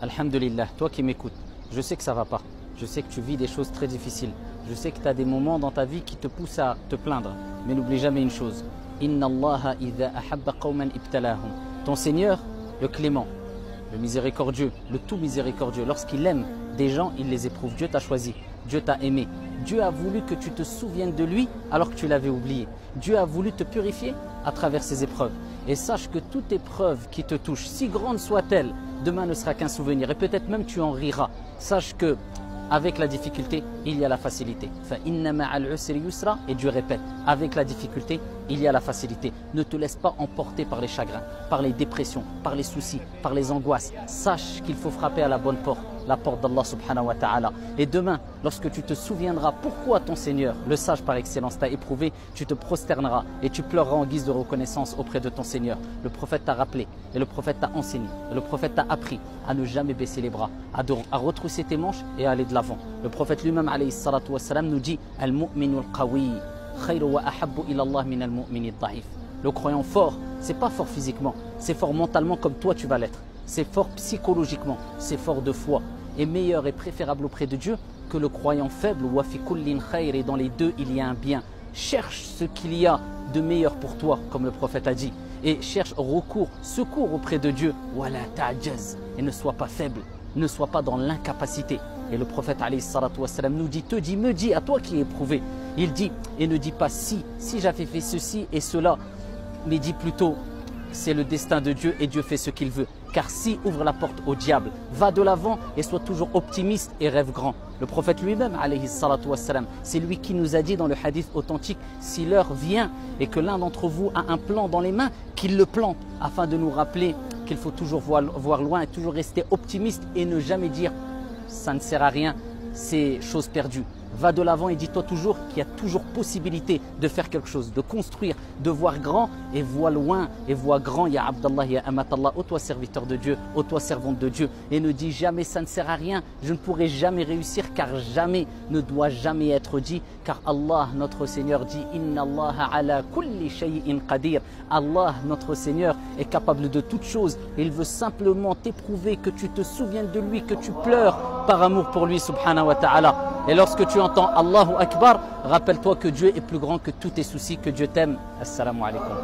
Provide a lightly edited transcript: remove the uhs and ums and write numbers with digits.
Alhamdulillah, toi qui m'écoutes, je sais que ça ne va pas. Je sais que tu vis des choses très difficiles. Je sais que tu as des moments dans ta vie qui te poussent à te plaindre. Mais n'oublie jamais une chose. Inna Allaha idha ahabba qawman ibtalahum. Ton Seigneur, le clément, le miséricordieux, le tout miséricordieux, lorsqu'il aime des gens, il les éprouve. Dieu t'a choisi, Dieu t'a aimé. Dieu a voulu que tu te souviennes de lui alors que tu l'avais oublié. Dieu a voulu te purifier à travers ces épreuves. Et sache que toute épreuve qui te touche, si grande soit-elle, demain ne sera qu'un souvenir. Et peut-être même tu en riras. Sache que avec la difficulté, il y a la facilité. Et Dieu répète, avec la difficulté, il y a la facilité. Ne te laisse pas emporter par les chagrins, par les dépressions, par les soucis, par les angoisses. Sache qu'il faut frapper à la bonne porte, la porte d'Allah subhanahu wa ta'ala. Et demain, lorsque tu te souviendras pourquoi ton Seigneur, le sage par excellence, t'a éprouvé, tu te prosterneras et tu pleureras en guise de reconnaissance auprès de ton Seigneur. Le prophète t'a rappelé et le prophète t'a enseigné et le prophète t'a appris à ne jamais baisser les bras, à retrousser tes manches et à aller de l'avant. Le prophète lui-même alayhi salatu wassalam, nous dit « Al-mu'minu al-qawi khayru wa ahabbu ila Allah min al-mu'mini al-da'if » Le croyant fort, c'est pas fort physiquement, c'est fort mentalement comme toi tu vas l'être. C'est fort psychologiquement, c'est fort de foi. Et meilleur et préférable auprès de Dieu que le croyant faible. Wa fi kullin khayr, et dans les deux il y a un bien. Cherche ce qu'il y a de meilleur pour toi, comme le prophète a dit. Et cherche secours auprès de Dieu. Wala ta'jaz, et ne sois pas faible, ne sois pas dans l'incapacité. Et le prophète alayhi salatu wassalam nous dit, me dis, à toi qui es éprouvé. Il dit, et ne dis pas si j'avais fait ceci et cela, mais dis plutôt, c'est le destin de Dieu et Dieu fait ce qu'il veut. Car si ouvre la porte au diable, va de l'avant et sois toujours optimiste et rêve grand. Le prophète lui-même, alayhi salatu wassalam, c'est lui qui nous a dit dans le hadith authentique, si l'heure vient et que l'un d'entre vous a un plan dans les mains, qu'il le plante, afin de nous rappeler qu'il faut toujours voir loin et toujours rester optimiste et ne jamais dire ça ne sert à rien, c'est chose perdue. Va de l'avant et dis-toi toujours qu'il y a toujours possibilité de faire quelque chose, de construire, de voir grand et vois loin et vois grand. Ya Abdallah, ya Amatallah, ô toi serviteur de Dieu, ô toi servante de Dieu. Et ne dis jamais ça ne sert à rien, je ne pourrai jamais réussir, car jamais ne doit jamais être dit. Car Allah, notre Seigneur, dit Inna Allah ala kulli shay'in qadir. Allah, notre Seigneur, est capable de toutes choses. Il veut simplement t'éprouver, que tu te souviennes de lui, que tu pleures par amour pour lui, subhanahu wa ta'ala. Et lorsque tu entends Allahu Akbar, rappelle-toi que Dieu est plus grand que tous tes soucis, que Dieu t'aime. Assalamu alaikum.